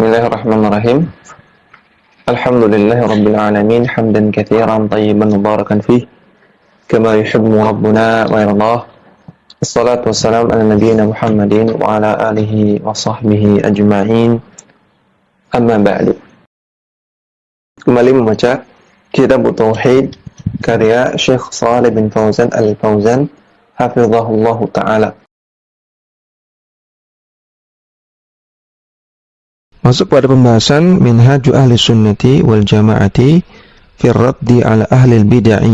Bismillahirrahmanirrahim. Alhamdulillahi rabbil alamin hamdan katsiran tayyiban mubarakan fih kama yuhibbu rabbuna wa yardah. Wassalatu wassalamu ala nabiyyina Muhammadin wa ala alihi wa sahbihi ajma'in. Amma ba'du. Kembali membaca Kitab Tauhid karya Syekh Shalih bin Fauzan Al-Fauzan hafizahullahu taala. Masuk pada pembahasan Minhaju Ahli Sunnati wal Jama'ati fi raddi ala ahli bid'ah.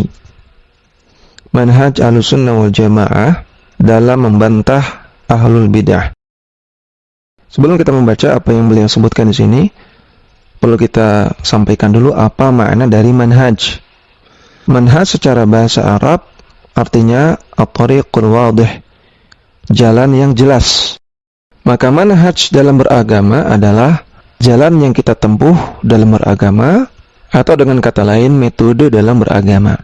Manhaj Ahli Sunnah wal Jama'ah dalam membantah ahlul bid'ah. Sebelum kita membaca apa yang beliau sebutkan di sini, perlu kita sampaikan dulu apa makna dari manhaj. Manhaj secara bahasa Arab artinya at-tariqul wadih, jalan yang jelas. Maka manhaj dalam beragama adalah jalan yang kita tempuh dalam beragama, atau dengan kata lain metode dalam beragama.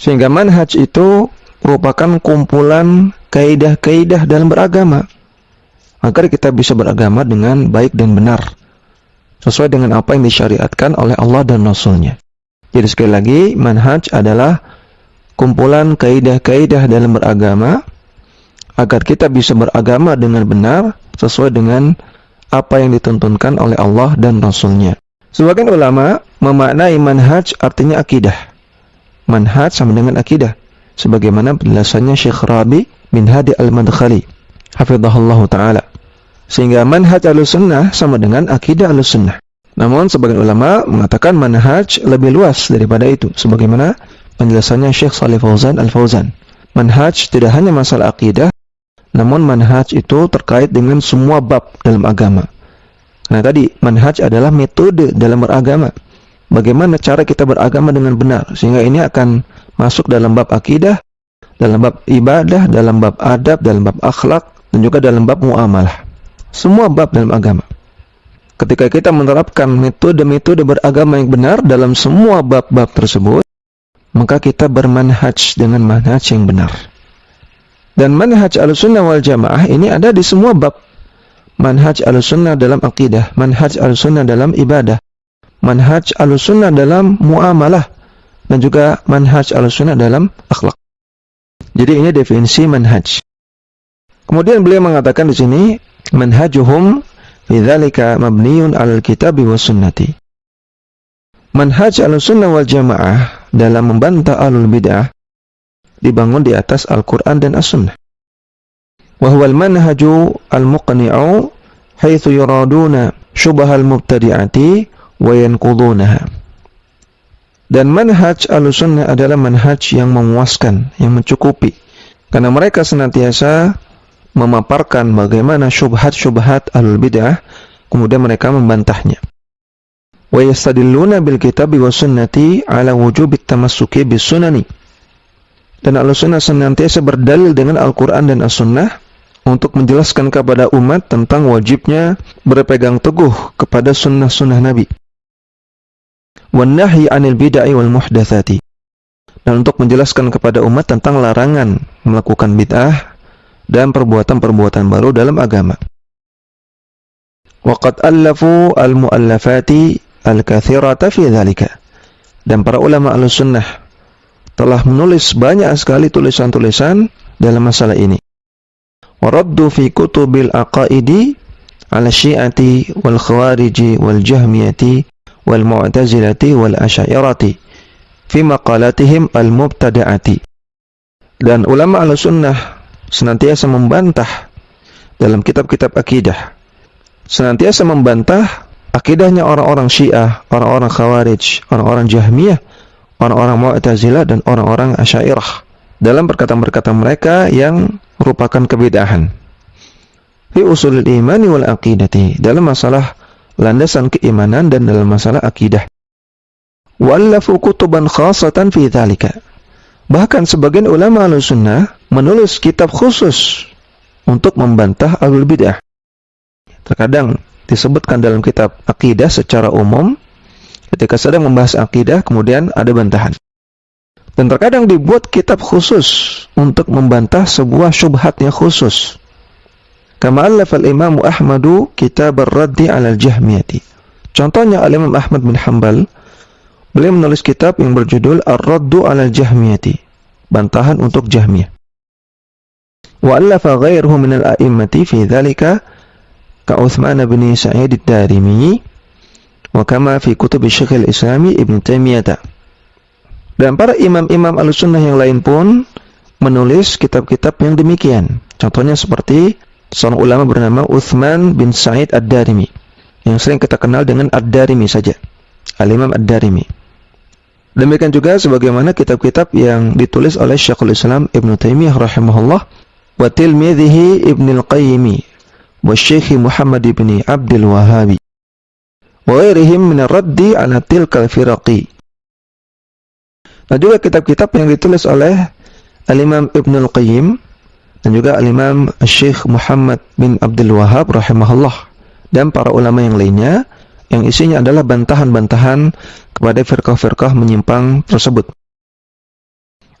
Sehingga manhaj itu merupakan kumpulan kaidah-kaidah dalam beragama agar kita bisa beragama dengan baik dan benar sesuai dengan apa yang disyariatkan oleh Allah dan Rasul-Nya. Jadi sekali lagi, manhaj adalah kumpulan kaidah-kaidah dalam beragama agar kita bisa beragama dengan benar sesuai dengan apa yang dituntunkan oleh Allah dan Rasul-Nya. Sebagian ulama memaknai manhaj artinya akidah. Manhaj sama dengan akidah, sebagaimana penjelasannya Syekh Rabi bin Hadi Al-Madkhali hafizahullahu ta'ala. Sehingga manhaj Ahlussunnah sama dengan akidah Ahlussunnah. Namun sebagian ulama mengatakan manhaj lebih luas daripada itu, sebagaimana penjelasannya Syekh Shalih Fauzan Al-Fauzan. Manhaj tidak hanya masalah akidah, namun manhaj itu terkait dengan semua bab dalam agama. Karena tadi manhaj adalah metode dalam beragama. Bagaimana cara kita beragama dengan benar, sehingga ini akan masuk dalam bab akidah, dalam bab ibadah, dalam bab adab, dalam bab akhlak, dan juga dalam bab muamalah. Semua bab dalam agama. Ketika kita menerapkan metode-metode beragama yang benar dalam semua bab-bab tersebut, maka kita bermanhaj dengan manhaj yang benar. Dan manhaj Ahlussunnah wal Jamaah ini ada di semua bab. Manhaj Ahlussunnah dalam akidah, manhaj Ahlussunnah dalam ibadah, manhaj Ahlussunnah dalam muamalah, dan juga manhaj Ahlussunnah dalam akhlak. Jadi ini definisi manhaj. Kemudian beliau mengatakan di sini, manhajuhum fi dzalika mabniun 'alal kitabi was sunnati. Manhaj Ahlussunnah wal Jamaah dalam membantah ahlul bid'ah dibangun di atas Al-Quran dan As-Sunnah. Wahuwal manhaju al-muqni'u haitsu yuraduna syubhal mubtadi'ati wa yanqudunaha. Dan manhaj Ahlussunnah adalah manhaj yang memuaskan, yang mencukupi, karena mereka senantiasa memaparkan bagaimana syubhat-syubhat ahlul bid'ah, kemudian mereka membantahnya. Wa yastadilluna bil kitabi was sunnati ala wujubit tamassuki bis sunani. Dan Ahlussunnah senantiasa berdalil dengan Al-Quran dan As-Sunnah untuk menjelaskan kepada umat tentang wajibnya berpegang teguh kepada sunnah-sunnah Nabi. Wan nahyi 'anil bid'ah wal muhdatsati. Dan untuk menjelaskan kepada umat tentang larangan melakukan bid'ah dan perbuatan-perbuatan baru dalam agama. Wa qad allafu al-mu'allafati al-katsirata fi dzalika. Dan para ulama Ahlussunnah telah menulis banyak sekali tulisan-tulisan dalam masalah ini. Waraddu fi kutubil aqaidi ala syi'ati wal khawariji wal jahmiyati wal mu'tazilati wal asy'ariyati fi maqalatihim al mubtada'ati. Dan ulama Ahlussunnah senantiasa membantah dalam kitab-kitab akidah, senantiasa membantah akidahnya orang-orang Syiah, orang-orang Khawarij, orang-orang Jahmiyah, orang-orang Mu'tazilah, dan orang-orang Asy'ariyah dalam perkataan-perkataan mereka yang merupakan kebid'ahan. Fi usulil imani wal aqidati, dalam masalah landasan keimanan dan dalam masalah akidah. Wallafu kutuban khassatan fi dzalika. Bahkan sebagian ulama Ahlussunnah menulis kitab khusus untuk membantah ahlul bid'ah. Terkadang disebutkan dalam kitab akidah secara umum, ketika sedang membahas akidah, kemudian ada bantahan. Dan terkadang dibuat kitab khusus untuk membantah sebuah syubhatnya khusus. Kama allafa al-Imam Ahmadu kitab ar-raddi 'ala al-Jahmiyati. Contohnya Al-Imam Ahmad bin Hanbal, beliau menulis kitab yang berjudul Ar-Raddu 'ala al-Jahmiyati, bantahan untuk Jahmiyah. Wa allafa ghairuhu min al-a'immati fi dzalika ka Utsman bin Sa'id ad-Darimi wa kama fi kutub Syeikh al-Islam Ibnu Taimiyah. Dan para imam-imam Ahlussunnah yang lain pun menulis kitab-kitab yang demikian. Contohnya seperti seorang ulama bernama Utsman bin Sa'id ad-Darimi, yang sering kita kenal dengan Ad-Darimi saja, Al-Imam Ad-Darimi. Demikian juga sebagaimana kitab-kitab yang ditulis oleh Syekhul Islam Ibnu Taimiyah rahimahullah wa tilmidhihi Ibnu Al-Qayyim wa Syekh Muhammad bin Abdul Wahhab wa ghairihim min ar-raddi 'ala tilka al-firaqi. Dan juga kitab-kitab yang ditulis oleh Al-Imam Ibnu Al-Qayyim dan juga Al-Imam Syekh Muhammad bin Abdul Wahhab rahimahullah dan para ulama yang lainnya, yang isinya adalah bantahan-bantahan kepada firqah-firqah menyimpang tersebut.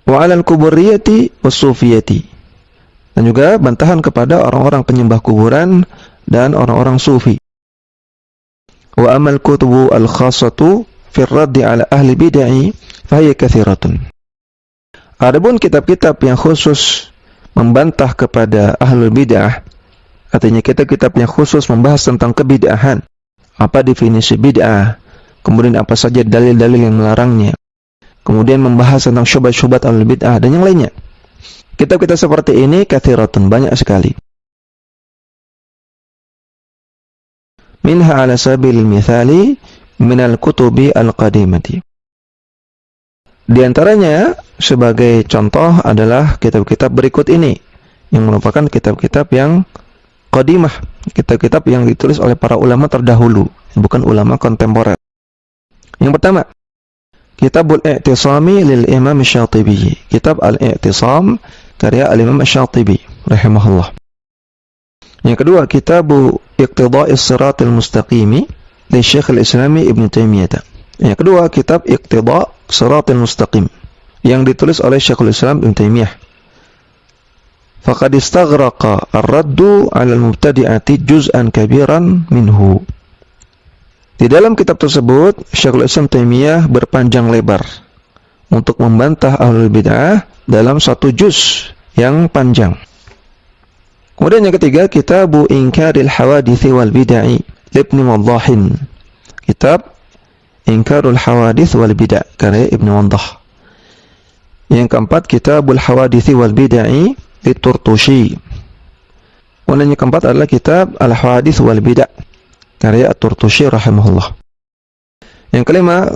Wa 'alal quburiyati was-sufiyati, dan juga bantahan kepada orang-orang penyembah kuburan dan orang-orang sufi. Wa amal kutubu al-khassatu fi ar-raddi 'ala ahli bid'ah fa hiya katsiratun. Adapun kitab-kitab yang khusus membantah kepada ahlul bid'ah, artinya kitab-kitab yang khusus membahas tentang kebid'ahan, apa definisi bid'ah, kemudian apa saja dalil-dalil yang melarangnya, kemudian membahas tentang syubhat-syubhat ahlul bid'ah dan yang lainnya. Kitab-kitab seperti ini katsiratun, banyak sekali. Minha ala sabilil mithali minal kutubi al-qadimati. Di antaranya sebagai contoh adalah kitab-kitab berikut ini, yang merupakan kitab-kitab yang qadimah, kitab-kitab yang ditulis oleh para ulama terdahulu, bukan ulama kontemporer. Yang pertama, Kitabul I'tisami lil Imam Syatibi, Kitab Al-I'tisam karya Al-Imam Syatibi rahimahullah. Yang kedua, Kitabu Iqtida'is Siratal Mustaqimi li Syekh al-Islam Ibnu Taimiyah. Yang kedua, Kitab Iqtida' Siratal Mustaqim yang ditulis oleh Syekhul Islam Ibnu Taimiyah. Faqad istaghraqa ar-raddu 'ala al-mubtadi'ati juz'an kabiran minhu. Di dalam kitab tersebut, Syekhul Islam Taimiyah berpanjang lebar untuk membantah ahlul bid'ah dalam satu juz yang panjang. Kemudian yang ketiga, Kitabu Inkaril Hawadits wal Bid'ah Ibnu Waddahin. Kitab Inkarul Hawadits wal Bid'ah karya Ibnu Waddah. Yang keempat, Kitabul Hawadits wal Bid'ah At-Turtushi. Kemudian yang keempat adalah Kitab Al-Hawadits wal Bid'ah karya At-Turtushi rahimahullah. Yang kelima,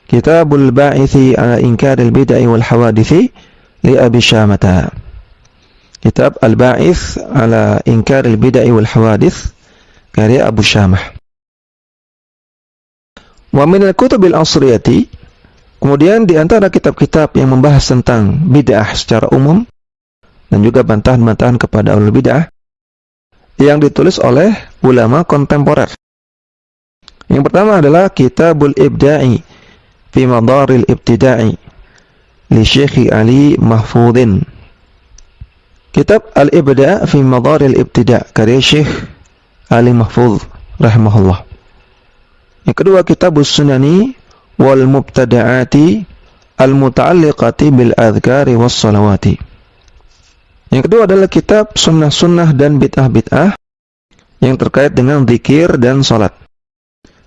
Kitabul Ba'ithi ala Inkaril Bid'ah wal Hawadits li Abi Syamata. Kitab Al-Ba'its ala Inkaril Bid'ah wal Hawadits karya Abu Syamah. Wa min al-kutubil asriyati, kemudian di antara kitab-kitab yang membahas tentang bid'ah secara umum dan juga bantahan-bantahan kepada ahlul bid'ah yang ditulis oleh ulama kontemporer. Yang pertama adalah Kitabul Ibda'i fi Madaril Ibtida'i li Syekh Ali Mahfudin. Kitab Al-Ibda' fi Madaril Ibtida' karya Syekh Ali Mahfudh rahimahullah. Yang kedua, Kitabus Sunani wal Mubtada'ati al-muta'alliqati bil adhkari was salawati. Yang kedua adalah kitab sunnah-sunnah dan bid'ah-bid'ah yang terkait dengan zikir dan salat.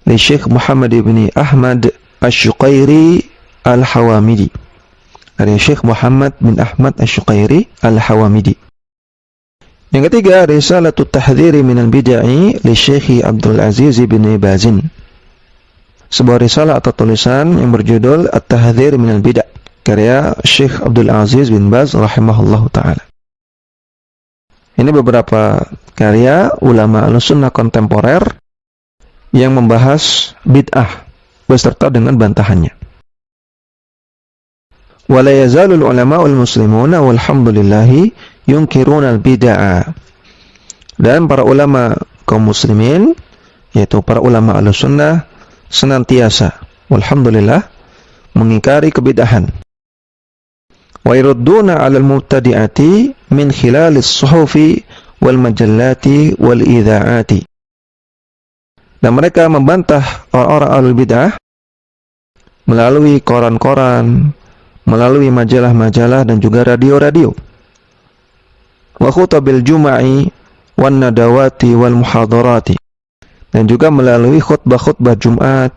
Li Syekh Muhammad bin Ahmad Asy-Syuqairi Al-Hawamidi. Karya Syekh Muhammad bin Ahmad Asy-Syuqairi Al-Hawamidi. Yang ketiga, Risalatut Tahdhiri minal Bid'ah li Syekh Abdul Aziz bin Bazin. Sebuah risalah atau tulisan yang berjudul At-Tahdhir minal Bid'ah karya Syekh Abdul Aziz bin Baz rahimahullahu ta'ala. Ini beberapa karya ulama Ahlussunnah kontemporer yang membahas bid'ah beserta dengan bantahannya. Wa la yazalul ulama'ul muslimuna walhamdulillahi yunkiruna al-bid'ah. Dan para ulama kaum muslimin, yaitu para ulama Ahlussunnah, senantiasa walhamdulillah mengingkari kebid'ahan. Wa yurduna 'alal mubtadi'ati min khilalis suhufi wal majallati wal idha'ati. Dan mereka membantah orang-orang ahlul bid'ah melalui koran-koran, melalui majalah-majalah dan juga radio-radio. Wa khutabil jum'i wan nadawati wal muhadarati. Dan juga melalui khutbah-khutbah Jumat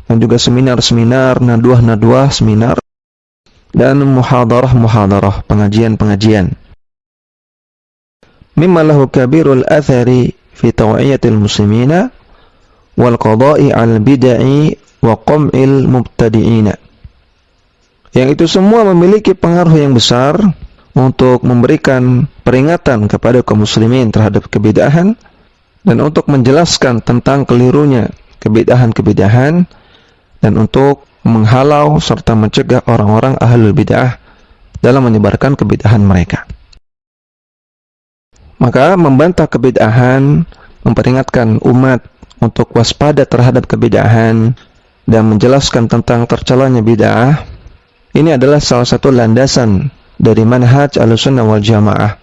dan juga seminar-seminar, nadwah-nadwah seminar dan muhadarah-muhadarah, pengajian-pengajian. Mimma lahu kabirul athari fi tawiyatil muslimina wal qada'i al bid'i wa qam'il mubtadi'ina. Yang itu semua memiliki pengaruh yang besar untuk memberikan peringatan kepada kaum muslimin terhadap kebid'ahan dan untuk menjelaskan tentang kelirunya kebid'ahan-kebid'ahan dan untuk menghalau serta mencegah orang-orang ahlul bid'ah dalam menyebarkan kebid'ahan mereka. Maka membantah kebid'ahan, memperingatkan umat untuk waspada terhadap kebid'ahan dan menjelaskan tentang tercelanya bid'ah, ini adalah salah satu landasan dari manhaj Ahlussunnah wal Jamaah.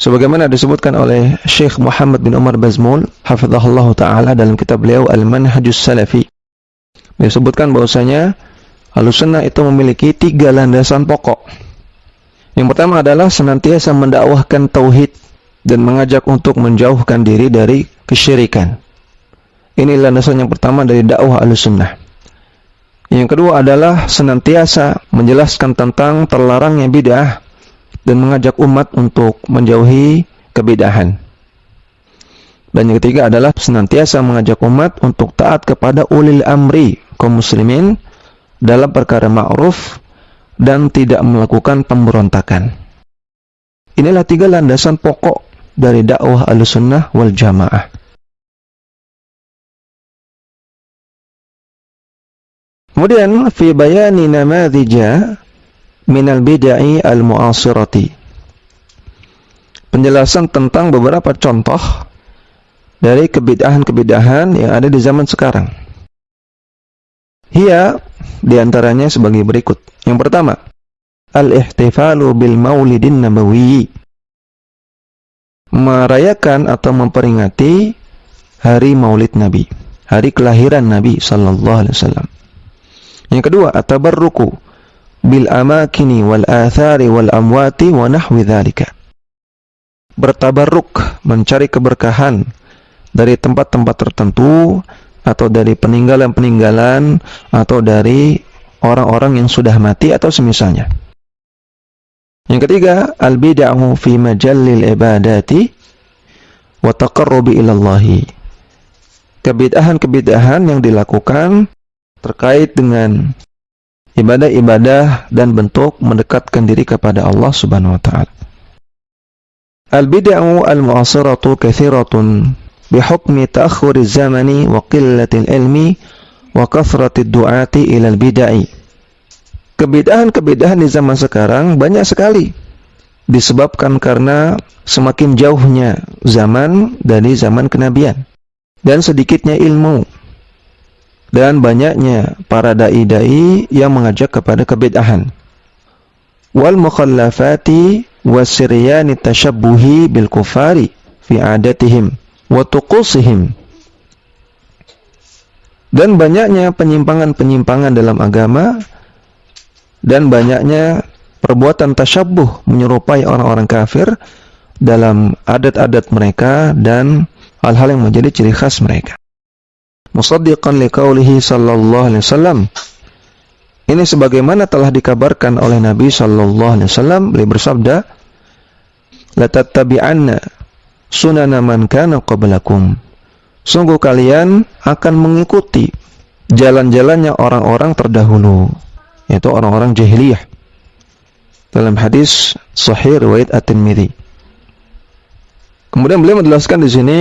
Sebagaimana disebutkan oleh Syekh Muhammad bin Umar Bazmul hafizahullah ta'ala dalam kitab beliau Al-Manhajus Salafi. Disebutkan bahwasanya Ahlussunnah itu memiliki 3 landasan pokok. Yang pertama adalah senantiasa mendakwahkan tauhid dan mengajak untuk menjauhkan diri dari kesyirikan. Ini landasan yang pertama dari dakwah Ahlussunnah. Yang kedua adalah senantiasa menjelaskan tentang terlarangnya bid'ah dan mengajak umat untuk menjauhi kebid'ahan. Dan yang ketiga adalah senantiasa mengajak umat untuk taat kepada ulil amri kaum muslimin dalam perkara ma'ruf dan tidak melakukan pemberontakan. Inilah 3 landasan pokok dari dakwah Ahlussunnah wal Jamaah. Kemudian fi bayani namadzija minal bid'ah al-mu'asirati. Penjelasan tentang beberapa contoh dari kebid'ahan-kebid'ahan yang ada di zaman sekarang. Hiya diantaranya sebagai berikut. Yang pertama, al-ihtifalu bil maulidin nabawi. Merayakan atau memperingati hari Maulid Nabi, hari kelahiran Nabi sallallahu alaihi wasallam. Yang kedua, at-tabarruku bil amakini wal athari wal amwati wa nahwi dzalika. Bertabarruk, mencari keberkahan dari tempat-tempat tertentu atau dari peninggalan-peninggalan atau dari orang-orang yang sudah mati atau semisalnya. Yang ketiga, al-bid'ah fi majallil ibadati wa taqarrubi ila Allah. Kebid'ahan-kebid'ahan yang dilakukan terkait dengan ibadah-ibadah dan bentuk mendekatkan diri kepada Allah Subhanahu wa taala. Al-bid'ah al-mu'asiratu katsiratun bihukmi ta'akhkhuri zamani wa qillati ilmi wa kathrati du'ati ila al-bid'ah. Kebid'ahan-kebid'ahan di zaman sekarang banyak sekali disebabkan karena semakin jauhnya zaman dari zaman kenabian dan sedikitnya ilmu dan banyaknya para dai-dai yang mengajak kepada kebid'ahan. Wal mukhallafati wasiryani tashabbuhi bil kufari fi adatihim wa tuqusihim. Dan banyaknya penyimpangan-penyimpangan dalam agama dan banyaknya perbuatan tasyabbuh menyerupai orang-orang kafir dalam adat-adat mereka dan hal-hal yang menjadi ciri khas mereka. Musaddiqan liqaulihi sallallahu alaihi wasallam. Ini sebagaimana telah dikabarkan oleh Nabi sallallahu alaihi wasallam, beliau bersabda, "La tattabi'anna sunana man kana qablakum." Sungguh kalian akan mengikuti jalan-jalannya orang-orang terdahulu, yaitu orang-orang jahiliyah. Dalam hadis sahih riwayat At-Tirmidzi. Kemudian beliau menjelaskan di sini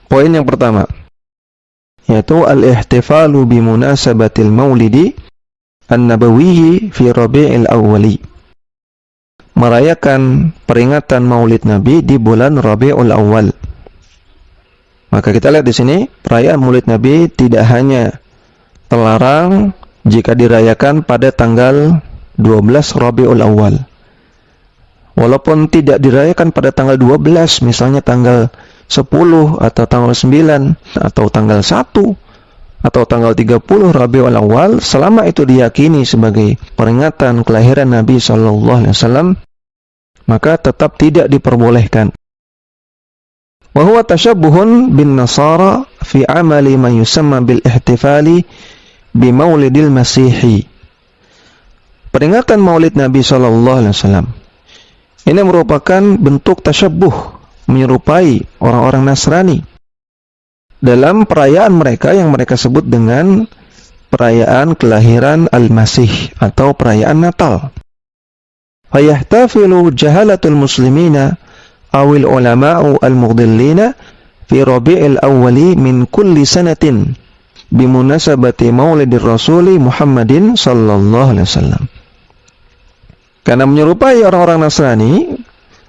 poin yang pertama, yaitu al-ihtifalu bi munasabatil maulidi an-nabawiyyi fi Rabi'il Awwali. Merayakan peringatan Maulid Nabi di bulan Rabiul Awal. Maka kita lihat di sini, perayaan Maulid Nabi tidak hanya terlarang jika dirayakan pada tanggal 12 Rabiul Awal. Walaupun tidak dirayakan pada tanggal 12, misalnya tanggal 10 atau tanggal 9 atau tanggal 1 atau tanggal 30 Rabiul Awal, selama itu diyakini sebagai peringatan kelahiran Nabi SAW, maka tetap tidak diperbolehkan. Wa huwa tashabbuhun bin nasara fi amali man yusamma bil ihtifali bi maulidil masihi. Peringatan Maulid Nabi SAW ini merupakan bentuk tasyabbuh, menyerupai orang-orang Nasrani dalam perayaan mereka yang mereka sebut dengan perayaan kelahiran Al-Masih atau perayaan Natal. Fayahtafilu jahalatul muslimina awil ulama'u al-mughdillina fi rabi'il awwali min kulli sanatin bimunasabati maulidir rasuli Muhammadin sallallahu alaihi wasallam. Karena menyerupai orang-orang Nasrani,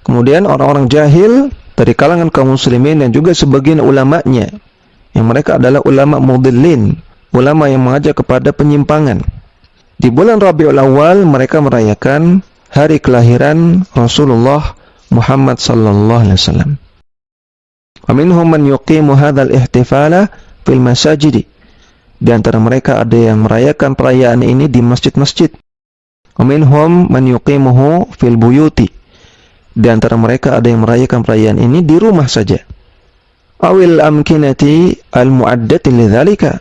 kemudian orang-orang jahil dari kalangan kaum muslimin dan juga sebagian ulamanya, yang mereka adalah ulama mudillin, ulama yang mengajak kepada penyimpangan. Di bulan Rabiul Awal mereka merayakan hari kelahiran Rasulullah Muhammad sallallahu alaihi wasallam. Wa minhum man yuqimu hadzal ihtifala fil masajid. Di antara mereka ada yang merayakan perayaan ini di masjid-masjid. Wa minhum man yuqimuhu fil buyuti. Di antara mereka ada yang merayakan perayaan ini di rumah saja. Awil amkinati al-mu'addati lidzalika.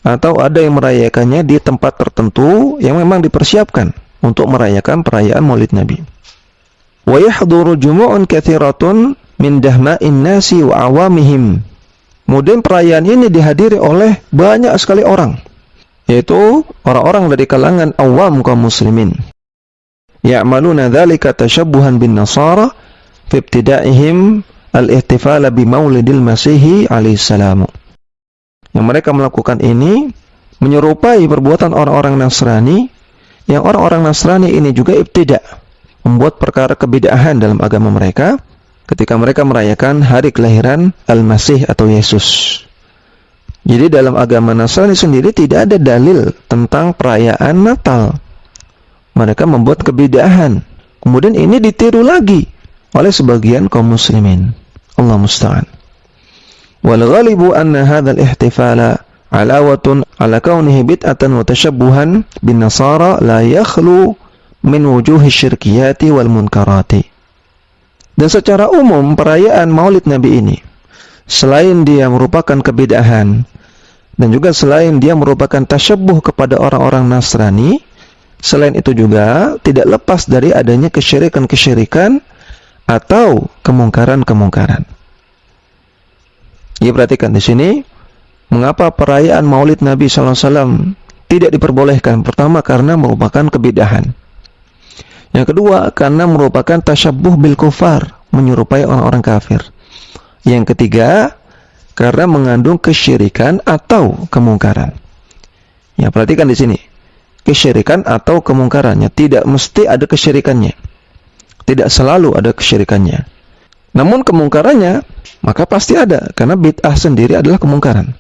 Atau ada yang merayakannya di tempat tertentu yang memang dipersiapkan untuk merayakan perayaan Maulid Nabi. Wa yahduru jumu'un katsiratun min dahma'in nasi wa awamihim. Kemudian perayaan ini dihadiri oleh banyak sekali orang, yaitu orang-orang dari kalangan awam kaum muslimin. Ya'maluna dzalika tashabbuhan bin nasara fi ibtida'ihim al-ihtifala bi maulidil masih alaihi salam. Yang mereka melakukan ini menyerupai perbuatan orang-orang Nasrani, yang orang-orang Nasrani ini juga ibtida', membuat perkara kebid'ahan dalam agama mereka ketika mereka merayakan hari kelahiran Al-Masih atau Yesus. Jadi dalam agama Nasrani sendiri tidak ada dalil tentang perayaan Natal. Mereka membuat kebid'ahan. Kemudian ini ditiru lagi oleh sebagian kaum muslimin. Allah musta'an. Wal ghalibu anna hadzal ihtifala alawatun ala kaunihi bid'atan wa tashabbuhan bin nasara la yakhlu min wujuhi syirkiyati wal munkarati. Dan secara umum perayaan Maulid Nabi ini, selain dia merupakan kebid'ahan dan juga selain dia merupakan tasyabbuh kepada orang-orang Nasrani, selain itu juga tidak lepas dari adanya kesyirikan-kesyirikan atau kemungkaran-kemungkaran. Ya, perhatikan di sini mengapa perayaan Maulid Nabi SAW tidak diperbolehkan. Pertama, karena merupakan kebid'ahan. Yang kedua, karena merupakan tasyabbuh bil kufar, menyerupai orang-orang kafir. Yang ketiga, karena mengandung kesyirikan atau kemungkaran. Ya, perhatikan di sini. Kesyirikan atau kemungkarannya, tidak mesti ada kesyirikannya. Tidak selalu ada kesyirikannya. Namun kemungkarannya, maka pasti ada, karena bid'ah sendiri adalah kemungkaran.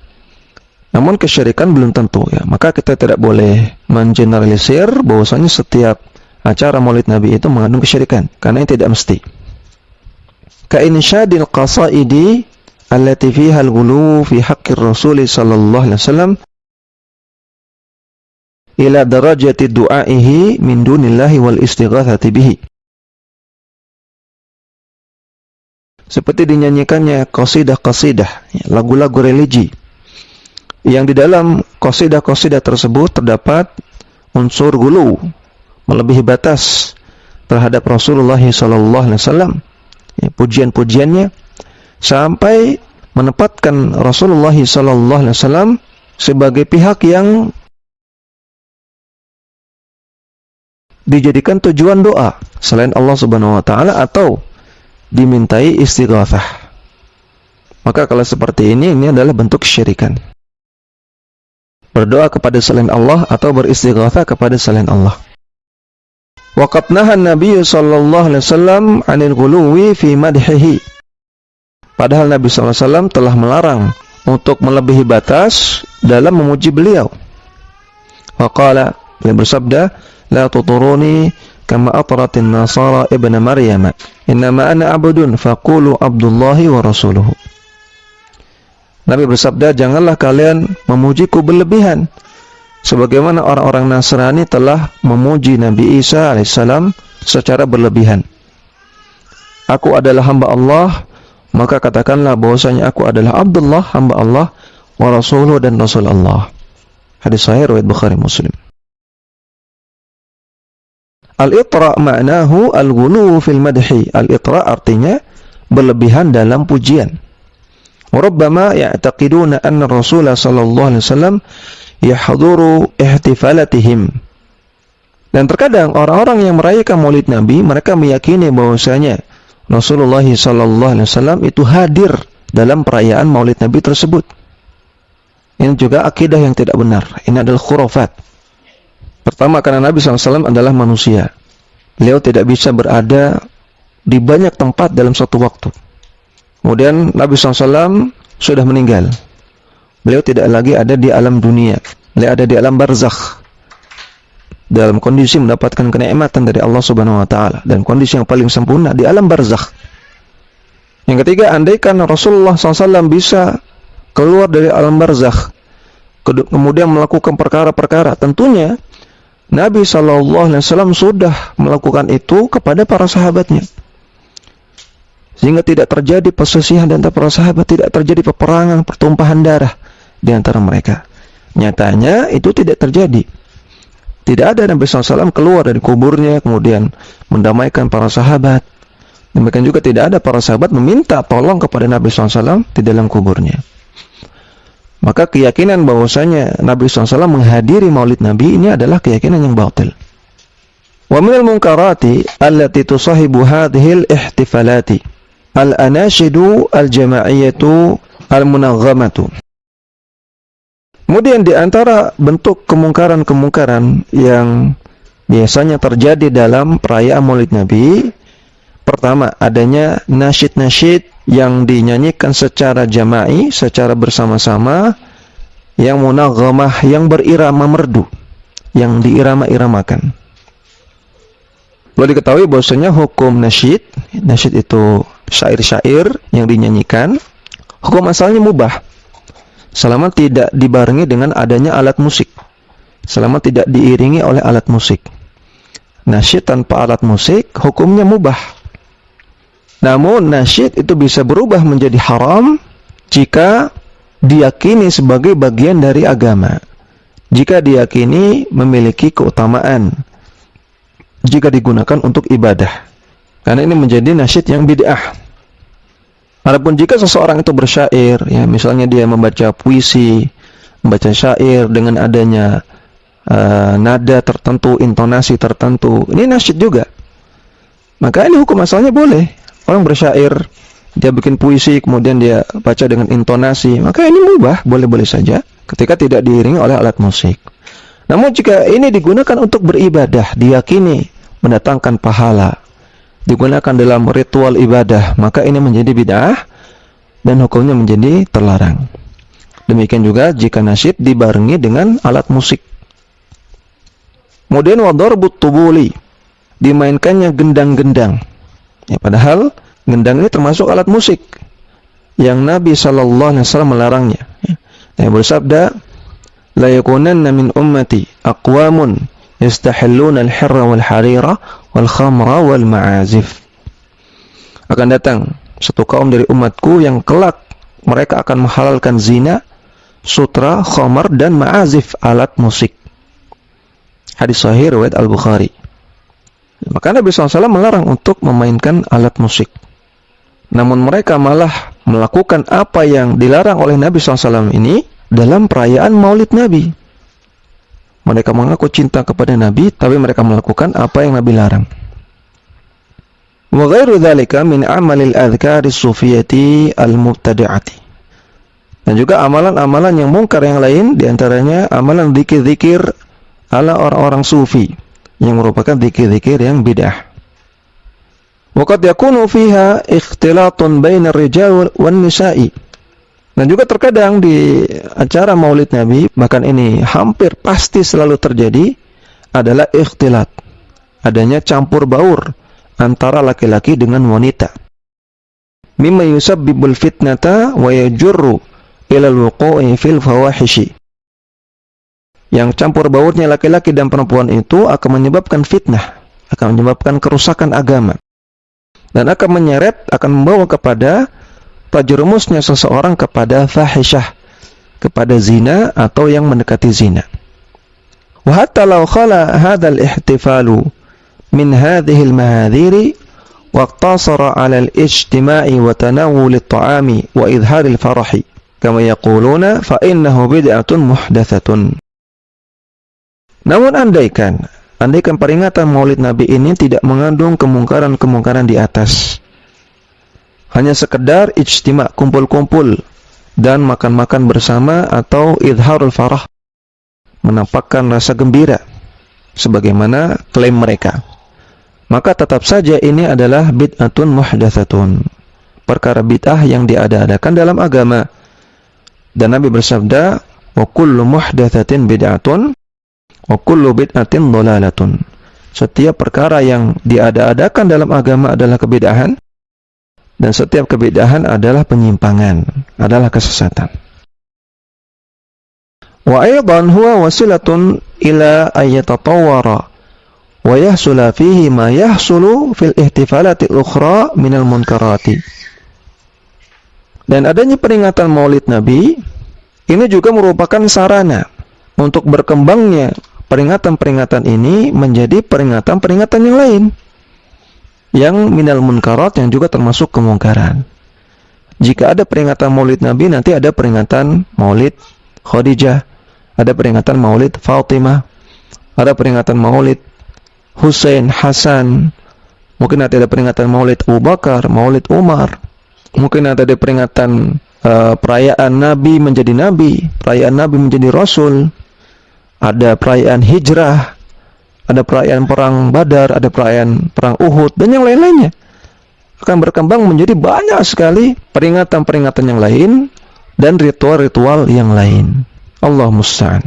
Namun kesyirikan belum tentu, ya. Maka kita tidak boleh mengeneralisir bahwasanya setiap acara Maulid Nabi itu mengandung kesyirikan, karena ini tidak mesti. Ka'insyadil qasaidi allati fiha al-ghulu fi haqqir Rasul sallallahu alaihi wasallam ila darajati du'aihi min dunillahi wal istighatsati bihi. Seperti dinyanyikannya qasidah-qasidah, lagu-lagu religi, yang di dalam qasidah-qasidah tersebut terdapat unsur ghulu, melebihi batas terhadap Rasulullah SAW. Ya, pujian-pujiannya sampai menempatkan Rasulullah SAW sebagai pihak yang dijadikan tujuan doa selain Allah Subhanahu wa taala atau dimintai istighatsah. Maka kalau seperti ini adalah bentuk kesyirikan. Berdoa kepada selain Allah atau beristighatsah kepada selain Allah. Waqad nahan Nabi sallallahu alaihi wasallam 'anil ghuluwi fi madhihi. Padahal Nabi sallallahu alaihi wasallam telah melarang untuk melebihi batas dalam memuji beliau. Waqala, beliau bersabda, la tuturuni kama atratin nasara ibna Maryam, innama ana abdun faqulu Abdullahi wa rasuluhu. Nabi bersabda, janganlah kalian memujiku berlebihan sebagaimana orang-orang Nasrani telah memuji Nabi Isa alaihissalam secara berlebihan. Aku adalah hamba Allah, maka katakanlah bahwasanya aku adalah Abdullah, hamba Allah, wa rasuluhu, dan Rasul Allah. Hadis sahih riwayat Bukhari Muslim. Al-itra ma'nahu al-ghuluw fil madhi. Al-itra artinya berlebihan dalam pujian. Warabbama ya'taqiduna anna Rasulullah sallallahu alaihi wasallam yahduru ihtifalatihim. Dan terkadang orang-orang yang merayakan Maulid Nabi, mereka meyakini bahwasanya Rasulullah sallallahu alaihi wasallam itu hadir dalam perayaan Maulid Nabi tersebut. Ini juga akidah yang tidak benar. Ini adalah khurafat. Pertama, karena Nabi SAW adalah manusia. Beliau tidak bisa berada di banyak tempat dalam satu waktu. Kemudian Nabi SAW sudah meninggal. Beliau tidak lagi ada di alam dunia. Beliau ada di alam barzakh, dalam kondisi mendapatkan kenikmatan dari Allah Subhanahu wa taala, dan kondisi yang paling sempurna di alam barzakh. Yang ketiga, andaikan Rasulullah SAW bisa keluar dari alam barzakh, kemudian melakukan perkara-perkara, tentunya Nabi SAW sudah melakukan itu kepada para sahabatnya, sehingga tidak terjadi perselisihan di antara para sahabat, tidak terjadi peperangan, pertumpahan darah di antara mereka. Nyatanya itu tidak terjadi. Tidak ada Nabi SAW keluar dari kuburnya kemudian mendamaikan para sahabat. Demikian juga tidak ada para sahabat meminta tolong kepada Nabi SAW di dalam kuburnya. Maka keyakinan bahwasanya Nabi SAW menghadiri Maulid Nabi ini adalah keyakinan yang batil. Wa minal munkarati allati tusahibu hadhil ihtifalati al-anashidu al-jama'iyatu al-munaghamatu. Kemudian di antara bentuk kemungkaran-kemungkaran yang biasanya terjadi dalam perayaan Maulid Nabi, pertama, adanya nasyid-nasyid yang dinyanyikan secara jama'i, secara bersama-sama, yang munaghamah, yang berirama merdu, yang diirama-iramakan. Perlu diketahui bahwasanya hukum nasyid itu syair-syair yang dinyanyikan, hukum asalnya mubah, selama tidak dibarengi dengan adanya alat musik, selama tidak diiringi oleh alat musik. Nasyid tanpa alat musik hukumnya mubah. Namun nasyid itu bisa berubah menjadi haram jika diyakini sebagai bagian dari agama, jika diyakini memiliki keutamaan, jika digunakan untuk ibadah, karena ini menjadi nasyid yang bid'ah. Adapun jika seseorang itu bersyair, ya misalnya dia membaca puisi, membaca syair dengan adanya nada tertentu, intonasi tertentu, ini nasyid juga. Maka ini hukum asalnya boleh. Orang bersyair, dia bikin puisi, kemudian dia baca dengan intonasi, maka ini mubah, boleh-boleh saja ketika tidak diiringi oleh alat musik. Namun jika ini digunakan untuk beribadah, diyakini mendatangkan pahala, digunakan dalam ritual ibadah, maka ini menjadi bid'ah dan hukumnya menjadi terlarang. Demikian juga jika nasyid dibarengi dengan alat musik. Kemudian wadarbut tubuli, dimainkannya gendang-gendang. Ya, padahal gendang ini termasuk alat musik yang Nabi SAW melarangnya. Dia bersabda, la yakunanna min ummati aqwamun yastahilluna al-hirra wal harira wal khamra wal ma'azif. Akan datang satu kaum dari umatku yang kelak mereka akan menghalalkan zina, sutra, khamar, dan ma'azif, alat musik. Hadis sahih riwayat Al-Bukhari. Maka Nabi SAW melarang untuk memainkan alat musik. Namun mereka malah melakukan apa yang dilarang oleh Nabi SAW ini dalam perayaan Maulid Nabi. Mereka mengaku cinta kepada Nabi, tapi mereka melakukan apa yang Nabi larang. Wa ghairu dzalika min amalil adhkari sufiyati al-mubtadi'ati. Dan juga amalan-amalan yang mungkar yang lain, diantaranya amalan zikir-zikir ala orang-orang sufi, yang merupakan zikir-zikir yang bid'ah. Wa qad yakunu fiha ikhtilatun bainar rijal wan nisa'i. Dan juga terkadang di acara Maulid Nabi, bahkan ini hampir pasti selalu terjadi, adalah ikhtilat, adanya campur baur antara laki-laki dengan wanita. Mimma yusabbibul fitnata wa yajurru ila al-wuqu'i fil fawahishi. Yang campur baurnya laki-laki dan perempuan itu akan menyebabkan fitnah, akan menyebabkan kerusakan agama, dan akan menyeret, akan membawa kepada terjerumusnya seseorang kepada fahisyah, kepada zina atau yang mendekati zina. Wa hatta law khala hadzal ihtifalu min hadhihi al-mahadhiri wa iqtasara 'ala al-ijtima'i wa tanawul at-ta'ami wa idhar al-farahi kama yaquluna fa innahu bid'atun muhdatsatun. Namun andaikan peringatan Maulid Nabi ini tidak mengandung kemungkaran-kemungkaran di atas, hanya sekedar ijtima', kumpul-kumpul dan makan-makan bersama, atau idharul farah, menampakkan rasa gembira sebagaimana klaim mereka, maka tetap saja ini adalah bid'atun muhdatsatun, perkara bid'ah yang diada-adakan dalam agama. Dan Nabi bersabda, wa kullu muhdatsatin bid'atun wa kullu bid'atin dhalalatun. Setiap perkara yang diada-adakan dalam agama adalah kebid'ahan, dan setiap kebid'ahan adalah penyimpangan, adalah kesesatan. Wa aidan huwa wasilatun ila ayyatatawwara wa yahsula fihi ma yahsulu fil ihtifalati al-ukhra minal munkarati. Dan adanya peringatan Maulid Nabi ini juga merupakan sarana untuk berkembangnya peringatan-peringatan ini menjadi peringatan-peringatan yang lain, yang minal munkarat, yang juga termasuk kemungkaran. Jika ada peringatan Maulid Nabi, nanti ada peringatan Maulid Khadijah, ada peringatan Maulid Fatimah, ada peringatan Maulid Husain, Hasan, mungkin nanti ada peringatan Maulid Abu Bakar, Maulid Umar, mungkin nanti ada peringatan perayaan Nabi menjadi Nabi, perayaan Nabi menjadi Rasul, ada perayaan hijrah, ada perayaan perang Badar, ada perayaan perang Uhud, dan yang lain-lainnya. Akan berkembang menjadi banyak sekali peringatan-peringatan yang lain dan ritual-ritual yang lain. Allah musta'an.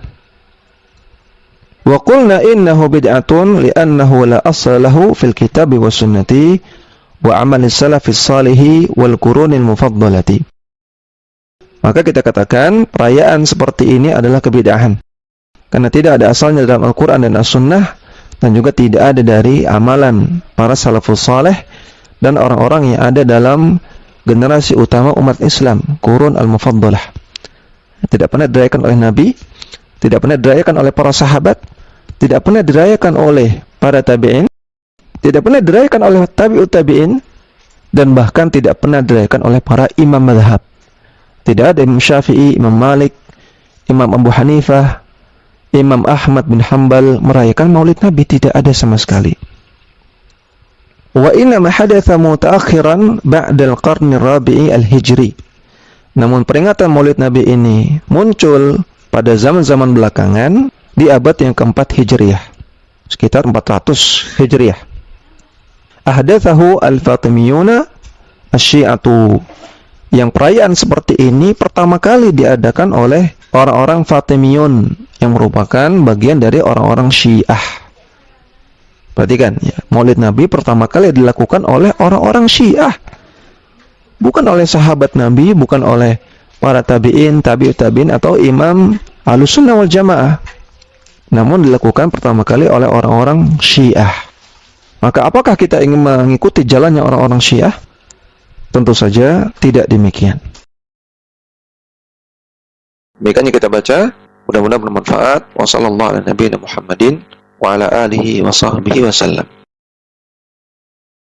Wa qulna innahu bid'atun li'annahu la asla lahu fil kitabi was sunnati wa amali salafis salihi wal qurunil mufaddalati. Maka kita katakan perayaan seperti ini adalah kebid'ahan, karena tidak ada asalnya dalam Al-Quran dan As-Sunnah, dan juga tidak ada dari amalan para salafus saleh dan orang-orang yang ada dalam generasi utama umat Islam, Qurun al-Mufaddalah. Tidak pernah dirayakan oleh Nabi, tidak pernah dirayakan oleh para sahabat, tidak pernah dirayakan oleh para tabi'in, tidak pernah dirayakan oleh tabi'ut tabi'in, dan bahkan tidak pernah dirayakan oleh para imam mazhab. Tidak ada Imam Syafi'i, Imam Malik, Imam Abu Hanifah, Imam Ahmad bin Hanbal merayakan Maulid Nabi, tidak ada sama sekali. Wa inna ma hadatsa mutaakhiran ba'da al-qarn ar-rabi'i al-hijri. Namun peringatan Maulid Nabi ini muncul pada zaman-zaman belakangan di abad yang keempat Hijriyah, sekitar 400 Hijriyah. Ahdatsahu al-Fatimiyuna asy-Syi'atu. Yang perayaan seperti ini pertama kali diadakan oleh orang-orang Fatimiyun, yang merupakan bagian dari orang-orang Syiah. Perhatikan ya, Maulid Nabi pertama kali dilakukan oleh orang-orang Syiah, bukan oleh sahabat Nabi, bukan oleh para tabi'in, tabi'ut tabi'in, atau imam Ahlussunnah wal Jamaah, namun dilakukan pertama kali oleh orang-orang Syiah. Maka apakah kita ingin mengikuti jalannya orang-orang Syiah? Tentu saja tidak demikian. Demikian yang kita baca, mudah-mudahan bermanfaat. Wassallallahu ala nabiyina Muhammadin wa ala alihi wa sahbihi wasallam.